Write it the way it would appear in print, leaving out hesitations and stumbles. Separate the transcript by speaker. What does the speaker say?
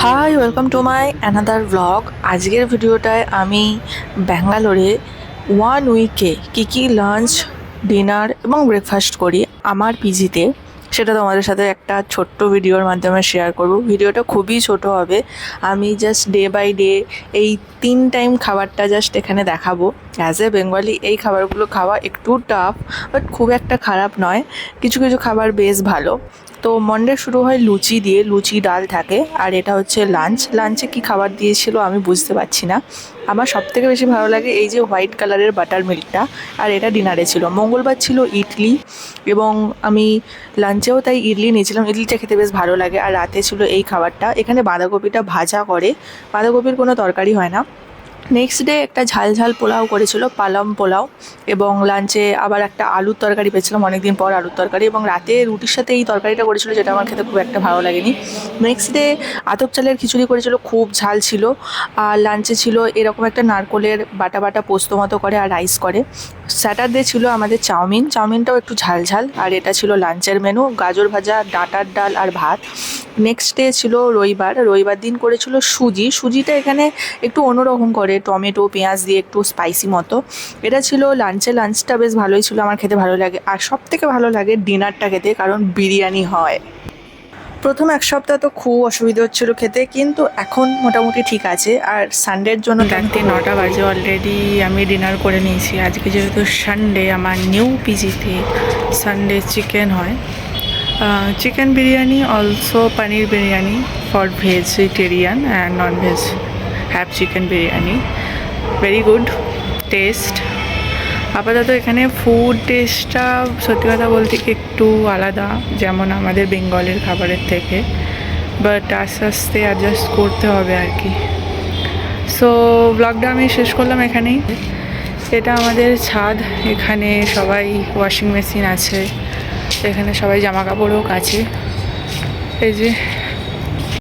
Speaker 1: High, welcome to my another blog. আজকের ভিডিওটায় আমি ব্যাঙ্গালোরে 1 উইকে কী লাঞ্চ, ডিনার এবং ব্রেকফাস্ট করি আমার পিজিতে, সেটা তোমাদের সাথে একটা ছোট্ট ভিডিওর মাধ্যমে শেয়ার করব। ভিডিওটা খুবই ছোট হবে। আমি জাস্ট ডে বাই ডে এই 3 টাইম খাবারটা জাস্ট এখানে দেখাবো। অ্যাজ এ বেঙ্গলি এই খাবারগুলো খাওয়া একটু টাফ, বাট খুব একটা খারাপ নয়। কিছু কিছু খাবার বেশ ভালো। তো মন্ডে শুরু হয় লুচি দিয়ে, লুচি ডাল থাকে। আর এটা হচ্ছে লাঞ্চে কি খাবার দিয়েছিল আমি বুঝতে পারছি না। আমার সবথেকে বেশি ভালো লাগে এই যে হোয়াইট কালারের বাটার মিল্কটা। আর এটা ডিনারে ছিল। মঙ্গলবার ছিল ইডলি, এবং আমি লাঞ্চেও তাই ইডলি নিয়েছিলাম। ইডলিটা খেতে বেশ ভালো লাগে। আর রাতে ছিল এই খাবারটা। এখানে বাঁধাকপিটা ভাজা করে, বাঁধাকপির কোনো তরকারি হয় না। নেক্সট ডে একটা ঝাল ঝাল পোলাও করেছিল, পালম পোলাও। এবং লাঞ্চে আবার একটা আলুর তরকারি পেয়েছিলাম, অনেকদিন পর আলুর তরকারি। এবং রাতে রুটির সাথে এই তরকারিটা করেছিল, যেটা আমার খেতে খুব একটা ভালো লাগেনি। নেক্সট ডে আতপ চালের খিচুড়ি করেছিল, খুব ঝাল ছিল। আর লাঞ্চে ছিল এরকম একটা নারকোলের বাটা বাটা পোস্ত মতো করে, আর রাইস করে। স্যাটারডে ছিল আমাদের চাউমিনটাও একটু ঝাল ঝাল। আর এটা ছিল লাঞ্চের মেনু, গাজর ভাজা, ডাঁটার ডাল আর ভাত। নেক্সট ডে ছিল রবিবার দিন করেছিল সুজিটা এখানে একটু অন্যরকম করে, টমেটো পেঁয়াজ দিয়ে একটু স্পাইসি মতো। এটা ছিল লাঞ্চটা বেশ ভালোই ছিল, আমার খেতে ভালো লাগে। আর সব থেকে ভালো লাগে ডিনারটা খেতে, কারণ বিরিয়ানি হয়। প্রথম এক সপ্তাহ তো খুব অসুবিধা হচ্ছিলো খেতে, কিন্তু এখন মোটামুটি ঠিক আছে। আর সানডের জন্য রাত্রি 9টা বাজে, অলরেডি আমি ডিনার করে নিয়েছি। আজকে যেহেতু সানডে, আমার নিউ পিজিতে সানডে চিকেন হয়। চিকেন বিরিয়ানি, অলসো পানির biryani for vegetarian and non veg have chicken biryani. Very good test. আপাতত এখানে ফুড টেস্টটা সত্যি কথা বলতে কি একটু আলাদা, যেমন আমাদের বেঙ্গলের খাবারের থেকে, বাট আস্তে আস্তে অ্যাডজাস্ট করতে হবে আর কি। সো ব্লগটা আমি শেষ করলাম এখানেই। এটা আমাদের ছাদ, এখানে সবাই ওয়াশিং মেশিন আছে, এখানে সবাই জামা কাপড়ও কাচে। এই যে